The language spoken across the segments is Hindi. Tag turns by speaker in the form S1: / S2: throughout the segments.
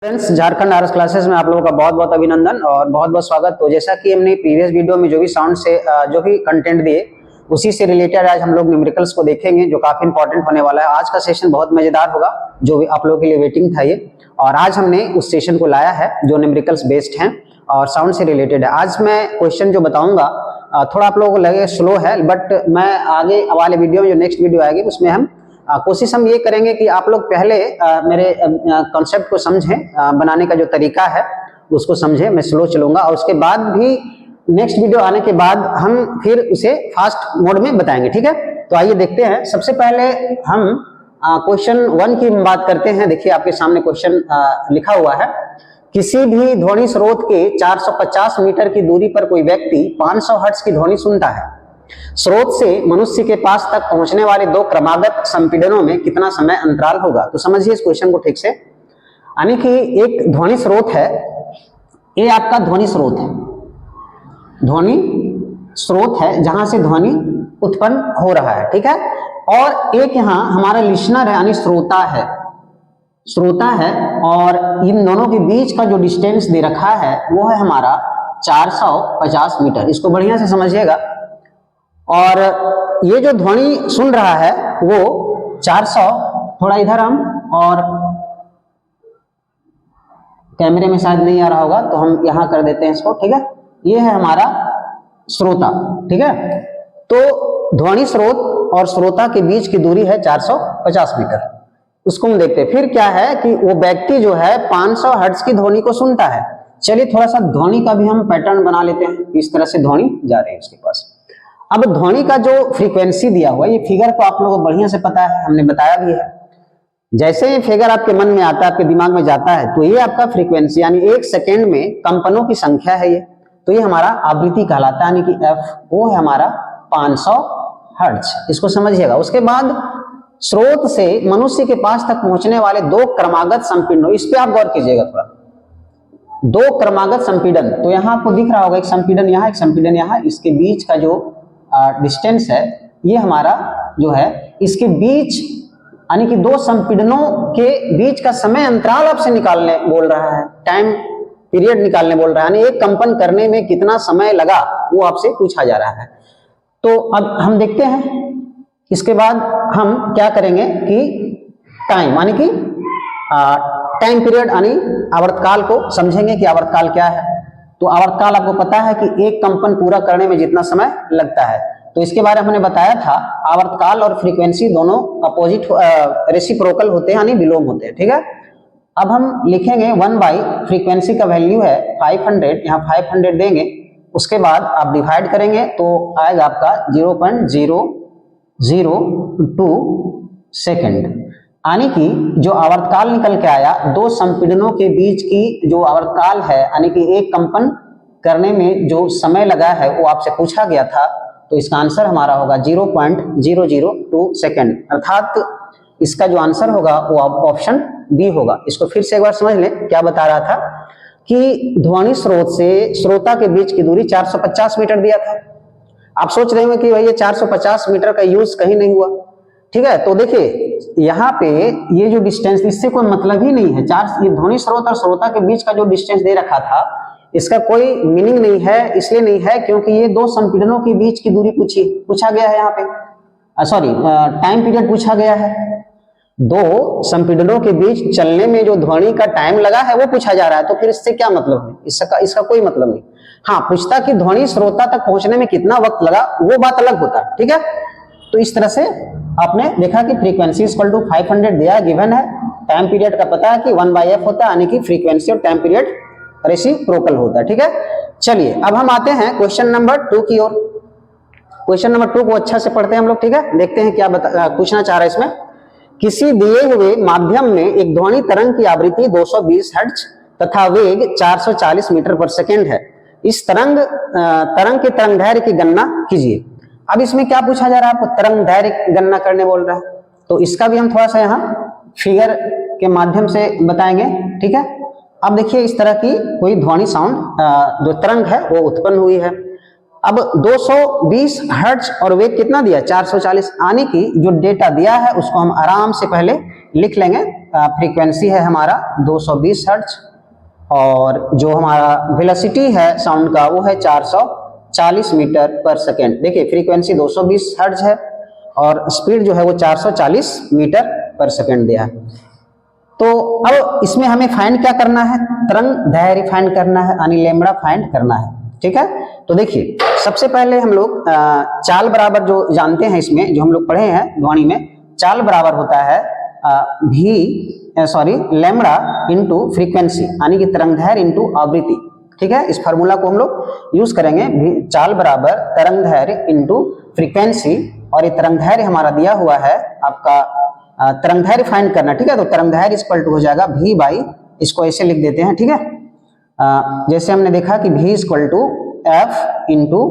S1: फ्रेंड्स, झारखंड आरएस क्लासेस में आप लोगों का बहुत बहुत अभिनंदन और बहुत बहुत स्वागत। तो जैसा कि हमने प्रीवियस वीडियो में जो भी साउंड से जो भी कंटेंट दिए उसी से रिलेटेड आज हम लोग न्यूमेरिकल्स को देखेंगे, जो काफी इंपॉर्टेंट होने वाला है। आज का सेशन बहुत मजेदार होगा, जो भी आप लोगों के लिए वेटिंग था ये। और आज हमने उस सेशन को लाया है जो न्यूमेरिकल्स बेस्ड हैं और साउंड से रिलेटेड है। आज मैं क्वेश्चन जो बताऊंगा थोड़ा आप लोगों को लगे स्लो है, बट मैं आगे वाले वीडियो में जो नेक्स्ट वीडियो आएगी उसमें हम कोशिश ये करेंगे कि आप लोग पहले मेरे कॉन्सेप्ट को समझें, बनाने का जो तरीका है उसको समझें। मैं स्लो चलूंगा और उसके बाद भी नेक्स्ट वीडियो आने के बाद हम फिर उसे फास्ट मोड में बताएंगे, ठीक है। तो आइए देखते हैं। सबसे पहले हम क्वेश्चन 1 की बात करते हैं। देखिए आपके सामने क्वेश्चन लिखा हुआ है। किसी भी ध्वनि स्रोत के 450 मीटर की दूरी पर कोई व्यक्ति 500 हर्ट्ज की ध्वनि सुनता है। स्रोत से मनुष्य के पास तक पहुंचने वाले दो क्रमागत संपीड़नों में कितना समय अंतराल होगा। तो समझिए इस क्वेश्चन को ठीक से। यानी कि एक ध्वनि स्रोत है, ये आपका ध्वनि स्रोत है, ध्वनि स्रोत है जहां से ध्वनि उत्पन्न हो रहा है, ठीक है। और एक यहाँ हमारा लिसनर है, यानी श्रोता है, श्रोता है। और इन दोनों के बीच का जो डिस्टेंस दे रखा है वो है हमारा 450 मीटर। इसको बढ़िया से समझिएगा। और ये जो ध्वनि सुन रहा है वो 400, थोड़ा इधर हम, और कैमरे में शायद नहीं आ रहा होगा तो हम यहां कर देते हैं इसको, ठीक है। ये है हमारा श्रोता, ठीक है। तो ध्वनि स्रोत और श्रोता के बीच की दूरी है 450 मीटर। उसको हम देखते हैं। फिर क्या है कि वो व्यक्ति जो है 500 हर्ट्ज की ध्वनि को सुनता है। चलिए थोड़ा सा ध्वनि का भी हम पैटर्न बना लेते हैं। इस तरह से ध्वनि जा रही है उसके पास। अब ध्वनि का जो फ्रीक्वेंसी दिया हुआ है, ये फिगर को आप लोगों को बढ़िया से पता है, हमने बताया भी है। जैसे ये फिगर आपके मन में आता है, आपके दिमाग में जाता है, तो ये आपका फ्रीक्वेंसी यानी 1 सेकेंड में कंपनों की संख्या है ये। तो ये हमारा आवृत्ति कहलाता है, यानी कि एफ, वो है हमारा 500 हर्ट्ज। इसको समझिएगा। उसके बाद स्रोत से मनुष्य के पास तक पहुंचने वाले दो क्रमागत संपीड़नों, इस पे आप गौर कीजिएगा थोड़ा। दो क्रमागत संपीड़न, तो यहाँ आपको दिख रहा होगा एक संपीड़न यहाँ, एक संपीड़न यहाँ। इसके बीच का जो डिस्टेंस है ये हमारा जो है, इसके बीच यानी कि दो संपीड़नों के बीच का समय अंतराल आपसे निकालने बोल रहा है, टाइम पीरियड निकालने बोल रहा है, यानी एक कंपन करने में कितना समय लगा वो आपसे पूछा जा रहा है। तो अब हम देखते हैं। इसके बाद हम क्या करेंगे कि टाइम यानी कि टाइम पीरियड यानी आवर्तकाल को समझेंगे कि आवर्तकाल क्या है। तो आवर्तकाल आपको पता है कि एक कंपन पूरा करने में जितना समय लगता है। तो इसके बारे में हमने बताया था, आवर्तकाल और फ्रीक्वेंसी दोनों अपोजिट रेसिप्रोकल होते हैं, यानी विलोम होते हैं, ठीक है। अब हम लिखेंगे 1 फ्रीक्वेंसी का वैल्यू है 500, यहाँ 500 देंगे। उसके बाद आप डिवाइड करेंगे तो आएगा आपका 0.002 सेकेंड। यानी कि जो आवर्तकाल निकल के आया, दो संपीड़नों के बीच की जो आवर्तकाल है, यानी कि एक कंपन करने में जो समय लगा है वो आपसे पूछा गया था। तो इसका आंसर हमारा होगा 0.002 सेकेंड, अर्थात इसका जो आंसर होगा वो ऑप्शन बी होगा। इसको फिर से एक बार समझ लें। क्या बता रहा था कि ध्वनि स्रोत से श्रोता के बीच की दूरी 450 मीटर दिया था। आप सोच रहे होंगे कि भाई ये 450 मीटर का यूज कहीं नहीं हुआ, ठीक है। तो देखिए यहाँ पे ये जो डिस्टेंस, इससे कोई मतलब ही नहीं है। ये ध्वनि स्रोत और श्रोता के बीच का जो डिस्टेंस दे रखा था इसका कोई मीनिंग नहीं है। इसलिए नहीं है क्योंकि ये दो संपीड़नों के बीच की दूरी पूछा गया है यहाँ पे, सॉरी टाइम पीरियड पूछा गया है। दो संपीड़नों के बीच चलने में जो ध्वनि का टाइम लगा है वो पूछा जा रहा है। तो फिर इससे क्या मतलब है, इसका कोई मतलब नहीं। हाँ, पूछता कि ध्वनि श्रोता तक पहुंचने में कितना वक्त लगा, वो बात अलग होता, ठीक है। तो इस तरह से आपने देखा कि फ्रीक्वेंसी इक्वल टू 500 दिया, गिवन है। टाइम पीरियड का पता है कि 1/f होता है, यानी कि फ्रीक्वेंसी और टाइम पीरियड रेसिप्रोकल होता है, ठीक है। चलिए अब हम आते हैं क्वेश्चन नंबर 2 की ओर। क्वेश्चन नंबर 2 को अच्छा से पढ़ते हैं हम लोग, ठीक है। देखते हैं क्या पूछना चाह रहा है इसमें। किसी दिए हुए माध्यम में एक ध्वनि तरंग की आवृत्ति 220 हर्ट्ज तथा वेग 440 मीटर पर सेकेंड है। इस तरंग के तरंगदैर्घ्य की गणना कीजिए। अब इसमें क्या पूछा जा रहा है, आपको तरंगदैर्घ्य गणना करने बोल रहा है। तो इसका भी हम थोड़ा सा यहाँ फिगर के माध्यम से बताएंगे, ठीक है। अब देखिए इस तरह की कोई ध्वनि साउंड जो तरंग है वो उत्पन्न हुई है। अब 220 हर्ट्ज और वेग कितना दिया 440, आने की जो डेटा दिया है उसको हम आराम से पहले लिख लेंगे। फ्रीक्वेंसी है हमारा 220 हर्ट्ज और जो हमारा वेलोसिटी है साउंड का वो है 440 मीटर पर सेकेंड। देखिए फ्रीक्वेंसी 220 हर्ट्ज है और स्पीड जो है वो 440 मीटर पर सेकेंड दिया है। तो अब इसमें हमें फाइंड क्या करना है, तरंग दैर्घ्य फाइंड करना है, यानी लैम्ब्डा फाइंड करना है। ठीक है, तो देखिए सबसे पहले हम लोग चाल बराबर जो जानते हैं, इसमें जो हम लोग पढ़े हैं ध्वनि में, चाल बराबर होता है लैम्ब्डा इंटू फ्रीक्वेंसी, यानी कि तरंग दैर्घ्य इंटू आवृत्ति। ठीक है, इस फार्मूला को हम लोग यूज करेंगे, चाल बराबर तरंग दैर्घ्य इंटू फ्रीक्वेंसी, और ये तरंग दैर्घ्य हमारा दिया हुआ है आपका तरंग दैर्घ्य फाइंड करना। ठीक है, तो तरंग दैर्घ्य इक्वल टू हो जाएगा v बाई, इसको ऐसे लिख देते हैं। ठीक है, जैसे हमने देखा कि v equal to f into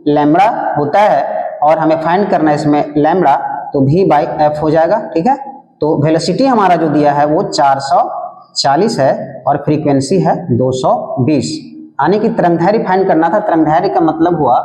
S1: lambda होता है और हमें फाइंड करना है इसमें लैम्ब्डा, तो v बाई f हो जाएगा। ठीक है, तो वेलोसिटी हमारा जो दिया है वो 440 है और फ्रीक्वेंसी है 220, यानी कि तरंग दैर्घ्य फाइंड करना था। तरंग दैर्घ्य का मतलब हुआ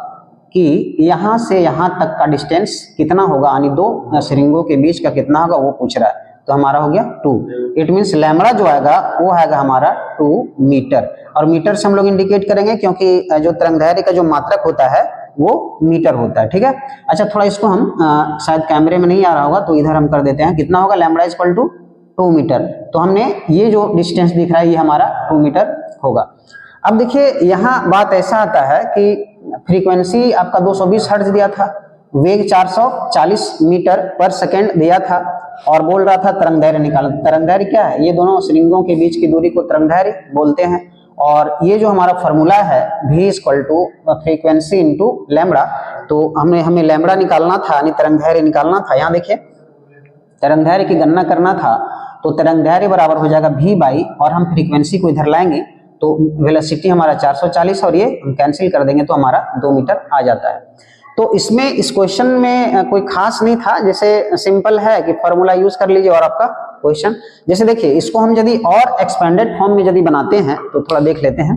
S1: कि यहाँ से यहाँ तक का डिस्टेंस कितना होगा, यानी दो सिरिंगों के बीच का कितना होगा वो पूछ रहा है। तो हमारा हो गया 2, इट मीन्स लैम्ब्डा जो आएगा वो आएगा हमारा 2 मीटर, और मीटर से हम लोग इंडिकेट करेंगे क्योंकि जो तरंग दैर्घ्य का जो मात्रक होता है वो मीटर होता है। ठीक है, अच्छा थोड़ा इसको हम शायद कैमरे में नहीं आ रहा होगा तो इधर हम कर देते हैं, कितना होगा लैम्ब्डा इक्वल टू 2 मीटर। तो हमने ये जो डिस्टेंस दिख रहा है ये हमारा 2 मीटर होगा। अब देखिए यहाँ बात ऐसा आता है कि फ्रीक्वेंसी आपका 220 हर्ट्ज दिया था, वेग 440 मीटर पर सेकेंड दिया था और बोल रहा था तरंग दैर्घ्य निकालना। तरंग दैर्घ्य क्या है, ये दोनों सिरिंगों के बीच की दूरी को तरंग दैर्घ्य बोलते हैं। और ये जो हमारा फॉर्मूला है v equal to frequency into lambda, तो हमें लैम्ब्डा निकालना था, यानी तरंग दैर्घ्य निकालना था। यहाँ देखिए तरंग दैर्घ्य की गणना करना था, तो तरंग दैर्घ्य बराबर हो जाएगा v बाई, और हम फ्रीक्वेंसी को इधर लाएंगे तो वेलोसिटी हमारा 440 और ये हम कैंसिल कर देंगे तो हमारा 2 मीटर आ जाता है। तो इसमें इस क्वेश्चन में कोई खास नहीं था, जैसे सिंपल है कि फॉर्मूला यूज कर लीजिए और आपका क्वेश्चन। जैसे देखिए इसको हम यदि और एक्सपेंडेड फॉर्म में यदि बनाते हैं तो थोड़ा देख लेते हैं,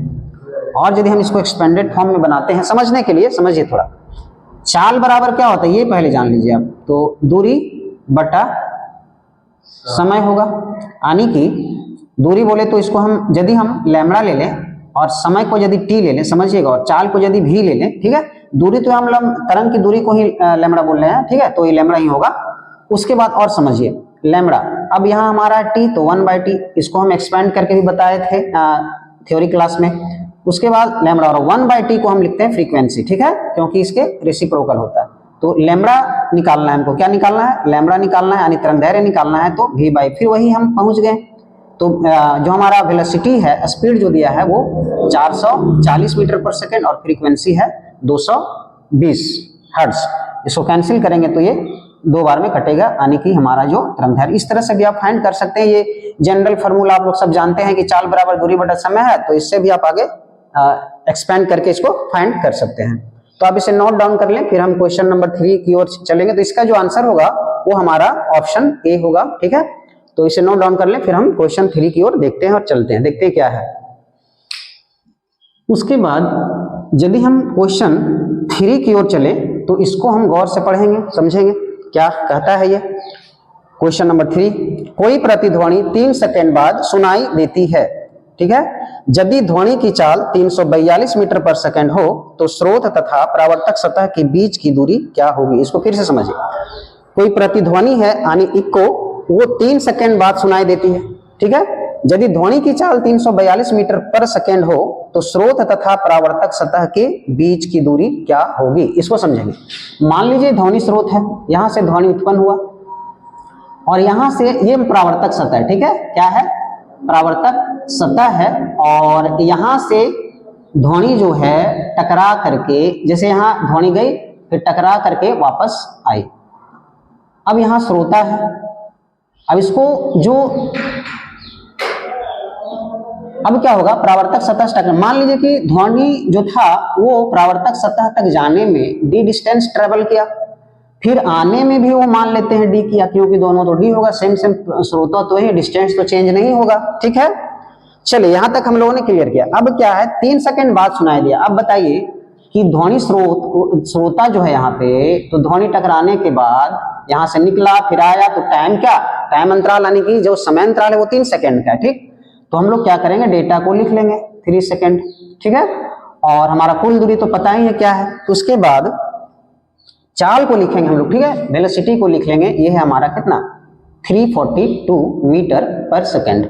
S1: और यदि हम इसको एक्सपेंडेड फॉर्म में बनाते हैं समझने के लिए, समझिए थोड़ा। चाल बराबर क्या होता है ये पहले जान लीजिए आप, तो दूरी बटा समय होगा, यानी कि दूरी बोले तो इसको हम यदि हम लैम्ब्डा ले लें और समय को यदि t ले लें, समझिएगा, और चाल को यदि v ले लें। ठीक है, दूरी तो हम तरंग की दूरी को ही लैम्ब्डा बोल रहे हैं। ठीक है, तो ये लैम्ब्डा ही होगा। उसके बाद और समझिए लैम्ब्डा, अब यहाँ हमारा t तो 1/t, इसको हम एक्सपेंड करके भी बताए थे थ्योरी क्लास में। उसके बाद लैम्ब्डा और 1/t को हम लिखते हैं फ्रीक्वेंसी। ठीक है, क्योंकि इसके रेसिप्रोकल होता है। तो लैम्ब्डा निकालना है हमको, क्या निकालना है, लैम्ब्डा निकालना है, यानी तरंग दैर्घ्य निकालना है, तो v बाई, फिर वही हम पहुंच गए। तो जो हमारा वेलोसिटी है, स्पीड जो दिया है वो 440 मीटर पर सेकेंड और फ्रीक्वेंसी है 220 हर्ट्ज। इसको कैंसिल करेंगे तो ये 2 बार में कटेगा, यानी कि हमारा जो तरंग दैर्घ्य। इस तरह से भी आप फाइंड कर सकते हैं। ये जनरल फार्मूला आप लोग सब जानते हैं कि चाल बराबर दूरी बटा समय है, तो इससे भी आप आगे एक्सपेंड करके इसको फाइंड कर सकते हैं। तो आप इसे नोट डाउन कर लें, फिर हम क्वेश्चन नंबर 3 की ओर चलेंगे। तो इसका जो आंसर होगा वो हमारा ऑप्शन ए होगा। ठीक है, तो इसे नोट डाउन कर लें, फिर हम क्वेश्चन 3 की ओर देखते हैं और चलते हैं, देखते हैं क्या है। उसके बाद यदि हम क्वेश्चन 3 की ओर चले तो इसको हम गौर से पढ़ेंगे, समझेंगे क्या कहता है ये। क्वेश्चन नंबर 3, कोई प्रतिध्वनि 3 सेकेंड बाद सुनाई देती है। ठीक है, यदि ध्वनि की चाल 342 मीटर पर सेकेंड हो तो स्रोत तथा परावर्तक सतह के बीच की दूरी क्या होगी। इसको फिर से समझिए, कोई प्रतिध्वनि है यानी इको, वो 3 सेकेंड बाद सुनाई देती है। ठीक है, यदि ध्वनि की चाल 342 मीटर पर सेकेंड हो तो स्रोत तथा परावर्तक सतह के बीच की दूरी क्या होगी, इसको समझेंगे। मान लीजिए ध्वनि स्रोत है, यहां से ध्वनि उत्पन्न हुआ और यहां से ये परावर्तक सतह है। ठीक है, क्या है, परावर्तक सतह है, और यहां से ध्वनि जो है टकरा करके, जैसे यहां ध्वनि गई फिर टकरा करके वापस आई। अब यहां श्रोता है, अब इसको जो अब क्या होगा, परावर्तक सतह से टकरा, मान लीजिए कि ध्वनि जो था वो परावर्तक सतह तक जाने में d डिस्टेंस ट्रेवल किया, फिर आने में भी वो मान लेते हैं d किया, क्योंकि दोनों तो d होगा, सेम स्रोता तो ही, डिस्टेंस तो चेंज नहीं होगा। ठीक है, चलिए यहां तक हम लोगों ने क्लियर किया। अब क्या है, 3 सेकेंड बाद सुनाई दिया। अब बताइए कि ध्वनि स्रोता जो है यहाँ पे, तो ध्वनि टकराने के बाद यहाँ से निकला फिर आया, तो टाइम क्या, टाइम अंतराल यानी कि जो समय अंतराल है वो 3 सेकंड का है। ठीक, तो हम लोग क्या करेंगे, डेटा को लिख लेंगे 3 सेकंड। ठीक है, और हमारा कुल दूरी तो पता ही है क्या है। तो उसके बाद चाल को लिखेंगे हम लोग। ठीक है, वेलोसिटी को लिख लेंगे, ये है हमारा कितना, 342 मीटर पर सेकंड।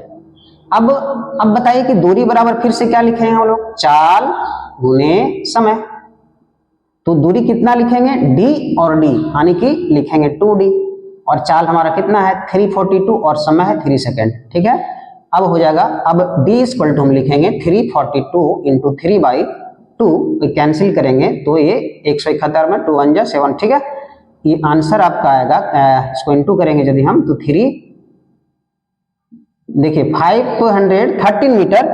S1: अब बताइए कि दूरी बराबर फिर से क्या लिखेंगे हम लोग, चाल गुने समय। तो दूरी कितना लिखेंगे, d और d यानी कि लिखेंगे 2d, और चाल हमारा कितना है 342 और समय है 3 सेकंड। ठीक है, अब हो जाएगा, अब d इक्वल टू हम लिखेंगे 342 इंटू 3/2, कैंसिल करेंगे तो ये 171 में 2 1 7। ठीक है, ये आंसर आपका आएगा, इसको इंटू करेंगे यदि हम तो 3, देखिए 513 मीटर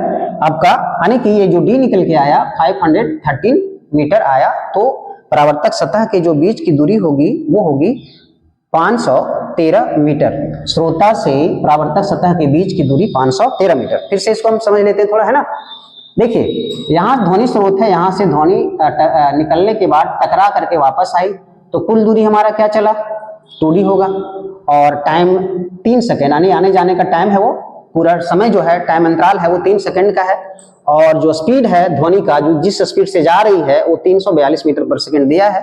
S1: आपका, यानी कि ये जो d निकल के आया 513 मीटर आया। तो परावर्तक सतह के जो बीच की दूरी होगी वो होगी 513 मीटर। स्रोता से परावर्तक सतह के बीच की दूरी 513 मीटर। फिर से इसको हम समझ लेते हैं थोड़ा, है ना। देखिए यहाँ ध्वनि स्रोत है, यहाँ से ध्वनि निकलने के बाद टकरा करके वापस आई, तो कुल दूरी हमारा क्या चला, 2d होगा, और टाइम 3 सेकेंड, यानी आने जाने का टाइम है वो, पूरा समय जो है टाइम अंतराल है वो 3 सेकंड का है, और जो स्पीड है ध्वनि का, जो जिस स्पीड से जा रही है वो 342 मीटर पर सेकंड दिया है।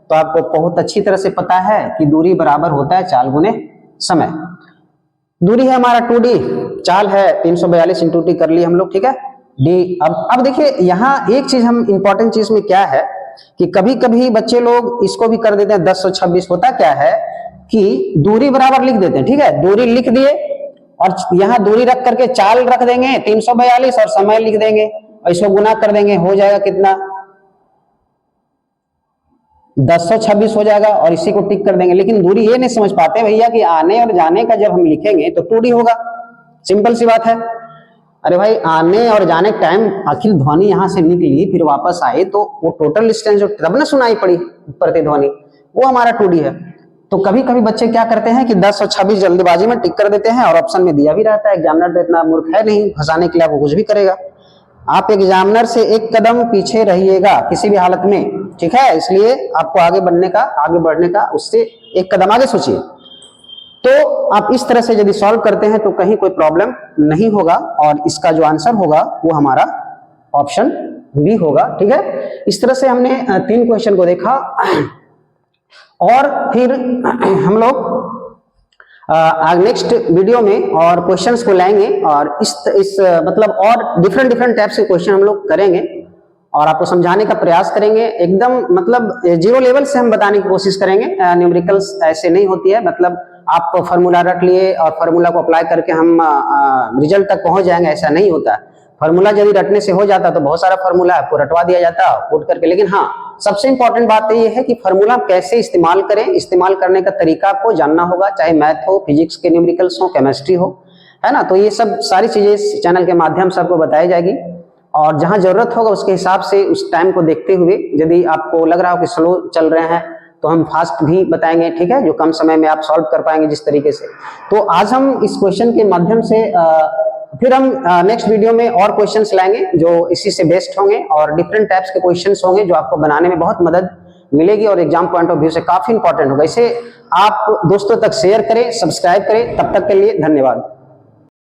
S1: तो आपको बहुत अच्छी तरह से पता है कि दूरी बराबर होता है चाल गुने समय। दूरी है हमारा 2d, चाल है 342 इंटू t कर लिए हम लोग। ठीक है, d। अब देखिए यहाँ एक चीज हम इंपॉर्टेंट चीज में क्या है कि कभी कभी बच्चे लोग इसको भी कर देते हैं 1026। होता क्या है कि दूरी बराबर लिख देते हैं। ठीक है, दूरी लिख दिए और यहाँ दूरी रख करके चाल रख देंगे 342 और समय लिख देंगे और इसको गुना कर देंगे, हो जाएगा कितना 1026 हो जाएगा, और इसी को टिक कर देंगे। लेकिन दूरी ये नहीं समझ पाते भैया कि आने और जाने का जब हम लिखेंगे तो 2d होगा, सिंपल सी बात है। अरे भाई आने और जाने टाइम आखिर ध्वनि यहाँ से निकली फिर वापस आई, तो वो टोटल डिस्टेंस जो तब ना सुनाई पड़ी प्रतिध्वनि, वो हमारा 2d है। तो कभी कभी बच्चे क्या करते हैं कि 10 और 26 जल्दीबाजी में टिक कर देते हैं, और ऑप्शन में दिया भी रहता है। एग्जामिनर तो इतना मूर्ख है नहीं, फंसाने के लिए आपको कुछ भी करेगा। आप एग्जामिनर से एक कदम पीछे रहिएगा किसी भी हालत में, ठीक है, इसलिए आपको आगे बढ़ने का उससे एक कदम आगे सोचिए। तो आप इस तरह से यदि सॉल्व करते हैं तो कहीं कोई प्रॉब्लम नहीं होगा, और इसका जो आंसर होगा वो हमारा ऑप्शन बी होगा। ठीक है, इस तरह से हमने 3 क्वेश्चन को देखा, और फिर हम लोग नेक्स्ट वीडियो में और क्वेश्चंस को लाएंगे, और इस मतलब और डिफरेंट टाइप्स के क्वेश्चन हम लोग करेंगे और आपको समझाने का प्रयास करेंगे। एकदम मतलब 0 लेवल से हम बताने की कोशिश करेंगे। न्यूमेरिकल्स ऐसे नहीं होती है, मतलब आप फार्मूला रट लिए और फार्मूला को अप्लाई करके हम रिजल्ट तक पहुंच जाएंगे, ऐसा नहीं होता। फार्मूला यदि रटने से हो जाता तो बहुत सारा फार्मूला आपको रटवा दिया जाता पुट करके। लेकिन हाँ, सबसे इंपॉर्टेंट बात ये है कि फार्मूला कैसे इस्तेमाल करें, इस्तेमाल करने का तरीका आपको जानना होगा, चाहे मैथ हो, फिजिक्स के न्यूमेरिकल्स हो, केमिस्ट्री हो, है ना। तो ये सब सारी चीजें इस चैनल के माध्यम से आपको बताई जाएगी, और जहां जरूरत होगा उसके हिसाब से उस टाइम को देखते हुए, यदि आपको लग रहा हो कि स्लो चल रहे हैं तो हम फास्ट भी बताएंगे, ठीक है, जो कम समय में आप सॉल्व कर पाएंगे जिस तरीके से। तो आज हम इस क्वेश्चन के माध्यम से फिर हम नेक्स्ट वीडियो में और क्वेश्चंस लाएंगे जो इसी से बेस्ड होंगे, और डिफरेंट टाइप्स के क्वेश्चंस होंगे जो आपको बनाने में बहुत मदद मिलेगी और एग्जाम पॉइंट ऑफ व्यू से काफी इंपॉर्टेंट होगा। इसे आप दोस्तों तक शेयर करें, सब्सक्राइब करें। तब तक के लिए धन्यवाद।